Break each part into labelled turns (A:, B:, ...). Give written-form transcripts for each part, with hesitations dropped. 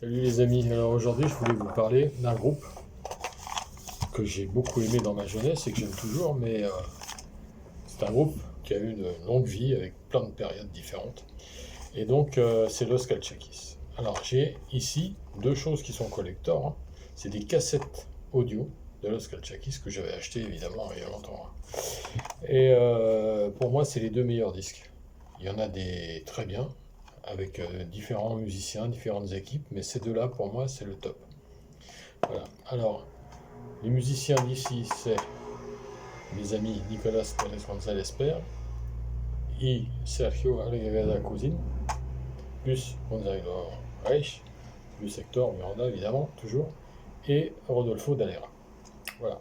A: Salut les amis, alors aujourd'hui je voulais vous parler d'un groupe que j'ai beaucoup aimé dans ma jeunesse et que j'aime toujours, mais c'est un groupe qui a eu une longue vie avec plein de périodes différentes. Et donc c'est Los Calchaquis. Alors j'ai ici deux choses qui sont collector, hein. C'est des cassettes audio de Los Calchaquis que j'avais acheté évidemment il y a longtemps, hein. Et pour moi c'est les deux meilleurs disques. Il y en a des très bien, avec différents musiciens, différentes équipes, mais ces deux-là, pour moi, c'est le top. Voilà. Alors, les musiciens d'ici, c'est mes amis Nicolas Pérez González Père et Sergio Arriagada Cousin, plus Gonzalo Reich, plus Hector Miranda, évidemment, toujours, et Rodolfo Dalera. Voilà.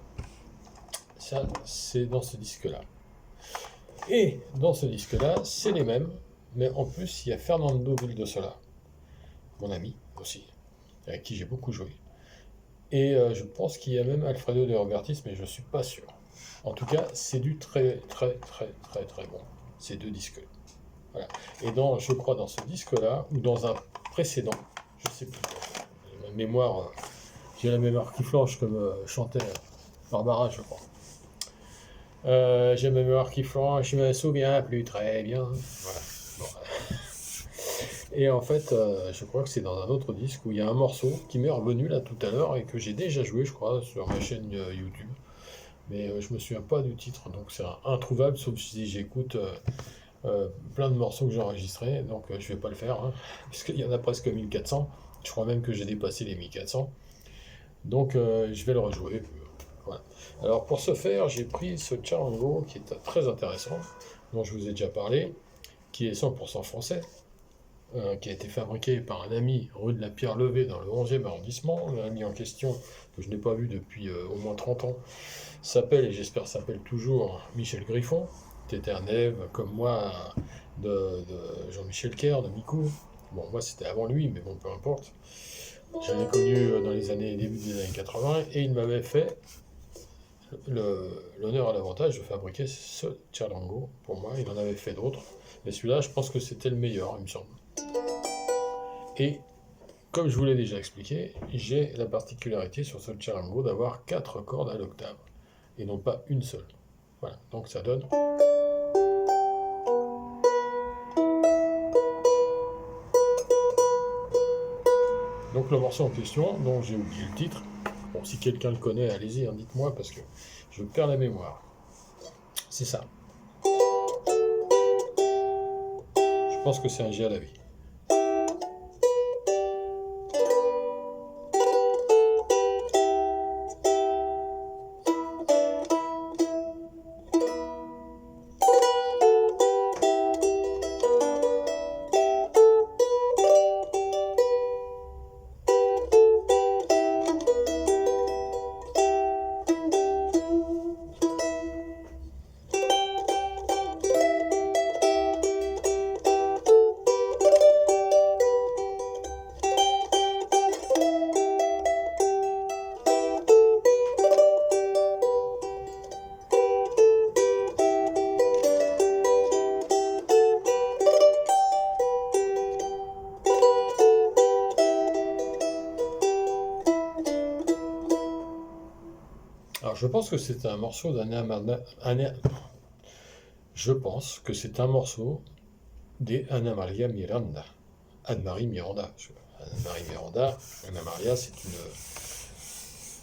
A: Ça, c'est dans ce disque-là. Et dans ce disque-là, c'est les mêmes, mais en plus, il y a Fernando Vildosola, mon ami aussi, avec qui j'ai beaucoup joué. Et je pense qu'il y a même Alfredo de Robertis, mais je ne suis pas sûr. En tout cas, c'est du très bon, ces deux disques. Voilà. Et je crois dans ce disque-là, ou dans un précédent, je ne sais plus. Ma mémoire, j'ai la mémoire qui flanche comme chantait Barbara, je crois. J'ai ma mémoire qui flanche, je me souviens plus très bien. Voilà. Bon. Et en fait, je crois que c'est dans un autre disque où il y a un morceau qui m'est revenu là tout à l'heure et que j'ai déjà joué, je crois, sur ma chaîne YouTube. Mais je me souviens pas du titre, donc c'est introuvable, sauf si j'écoute plein de morceaux que j'ai enregistrés. Donc je vais pas le faire, hein, puisqu'il y en a presque 1400. Je crois même que j'ai dépassé les 1400. Donc je vais le rejouer. Voilà. Alors pour ce faire, j'ai pris ce charango qui est très intéressant, dont je vous ai déjà parlé, qui est 100% français. Qui a été fabriqué par un ami rue de la Pierre-Levée dans le 11e arrondissement. L'ami en question, que je n'ai pas vu depuis au moins 30 ans, s'appelle, et j'espère s'appelle toujours, Michel Griffon, qui était un élève comme moi de Jean-Michel Kerr, de Mikou. Bon, moi c'était avant lui, mais bon, peu importe. Je l'ai connu dans les début des années 80, et il m'avait fait l'honneur à l'avantage de fabriquer ce charango pour moi. Il en avait fait d'autres, mais celui-là, je pense que c'était le meilleur, il me semble. Et comme je vous l'ai déjà expliqué, j'ai la particularité sur ce charango d'avoir 4 cordes à l'octave, et non pas une seule. Voilà, donc ça donne... Donc le morceau en question, dont j'ai oublié le titre, bon, si quelqu'un le connaît, allez-y, hein, dites-moi, parce que je perds la mémoire. C'est ça. Je pense que c'est un G à la vie. Alors je pense que c'est un morceau Je pense que c'est un morceau des Ana Maria Miranda. Anne-Marie Miranda. Anne-Marie Miranda, Anna Maria, c'est une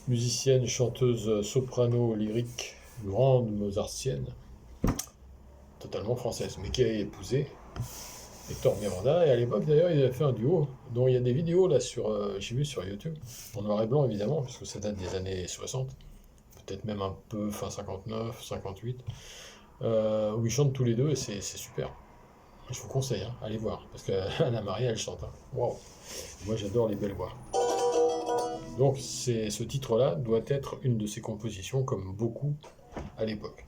A: musicienne, chanteuse, soprano, lyrique, grande mozartienne, totalement française, mais qui a épousé Hector Miranda. Et à l'époque, d'ailleurs, il avait fait un duo, dont il y a des vidéos là j'ai vu sur YouTube, en noir et blanc évidemment, puisque ça date des années 60, peut-être même un peu fin 59, 58, où ils chantent tous les deux et c'est super. Je vous conseille, hein, allez voir, parce qu'Anna Maria, elle chante. Hein. Wow. Moi, j'adore les belles voix. Donc, ce titre-là doit être une de ses compositions, comme beaucoup à l'époque.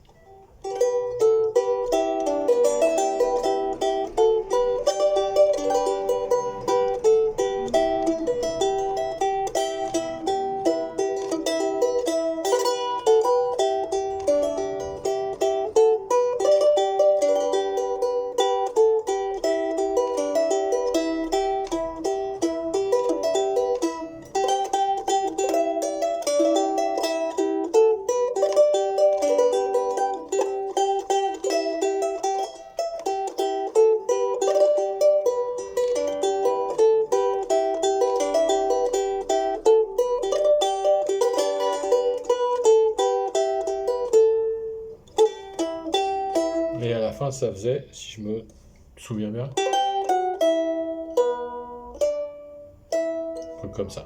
A: refrain, ça faisait, si je me souviens bien, un truc comme ça.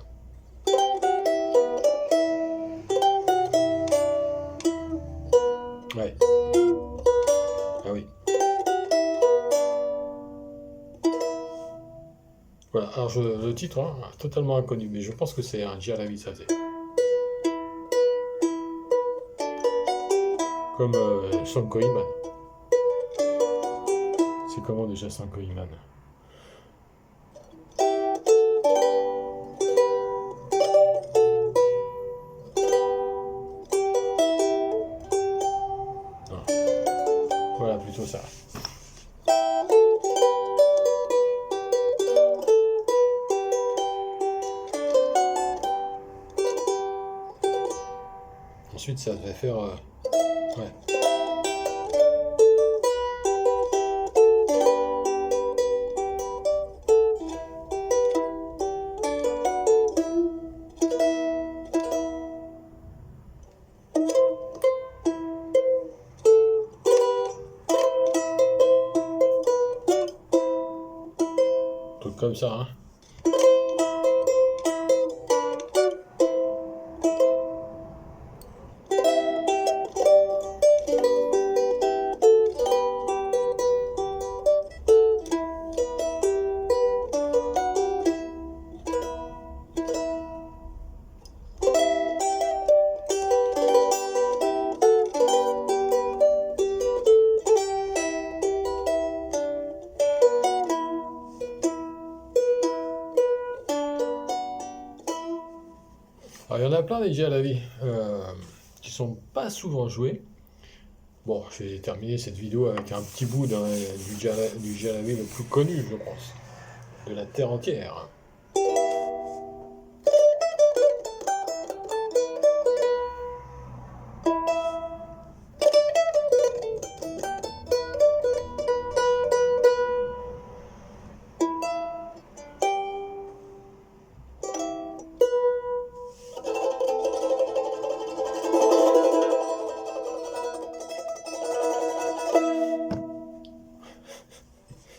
A: Ouais. Ah oui. Voilà, alors le titre, hein, totalement inconnu, mais je pense que c'est un Dia la vie, ça faisait. Comme Sanko Iman. C'est comment déjà Sanko Iman? Non. Voilà, plutôt ça. Ensuite, ça devait faire... ouais. Truc comme ça, hein. Alors, il y en a plein des Dia la vie qui sont pas souvent joués. Bon, je vais terminer cette vidéo avec un petit bout du Dia la vie le plus connu, je pense, de la Terre entière.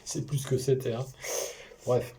A: C'est plus que c'était, hein. Bref.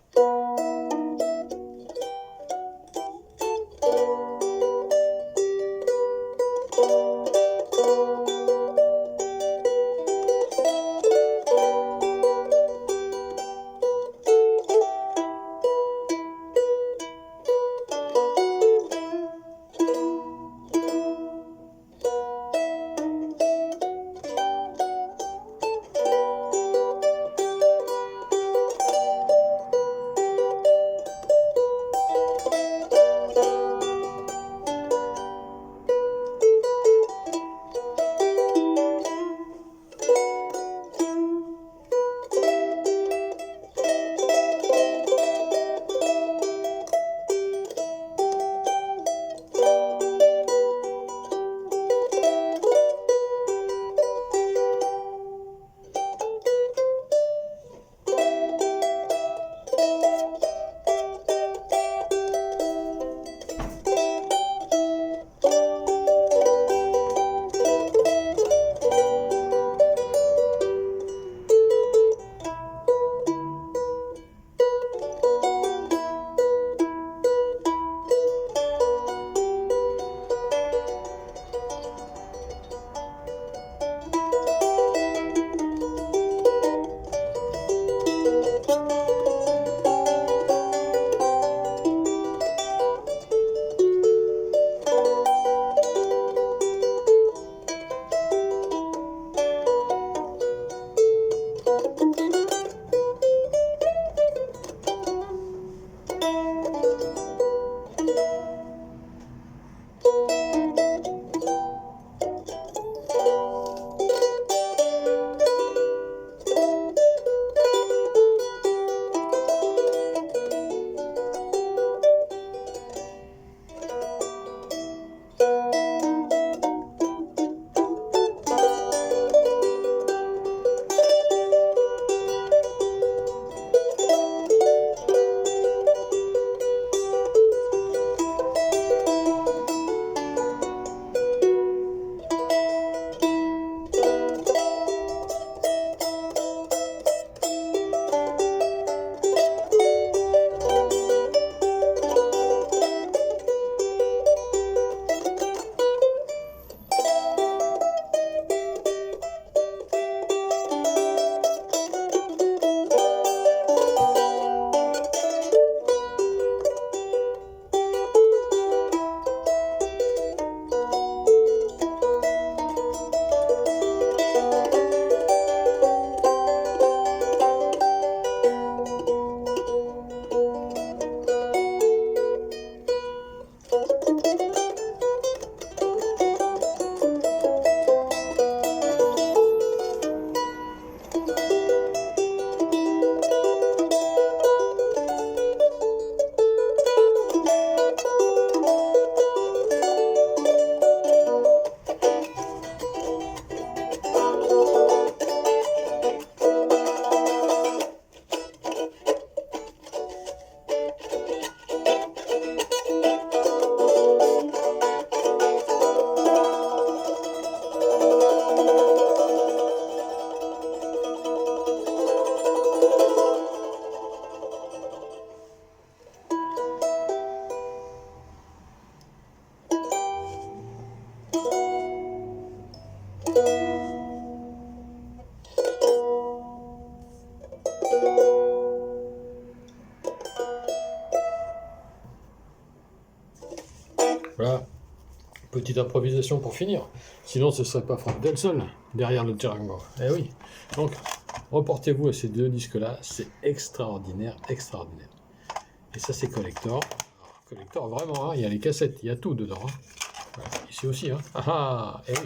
A: Voilà. Petite improvisation pour finir. Sinon, ce ne serait pas Frank Del Sol derrière le Django. Eh oui. Donc, reportez-vous à ces deux disques-là. C'est extraordinaire, extraordinaire. Et ça, c'est collector. Alors, collector, vraiment, hein, il y a les cassettes, il y a tout dedans. Hein. Voilà. Ici aussi. Hein. Ah, ah, eh oui.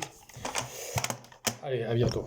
A: Allez, à bientôt.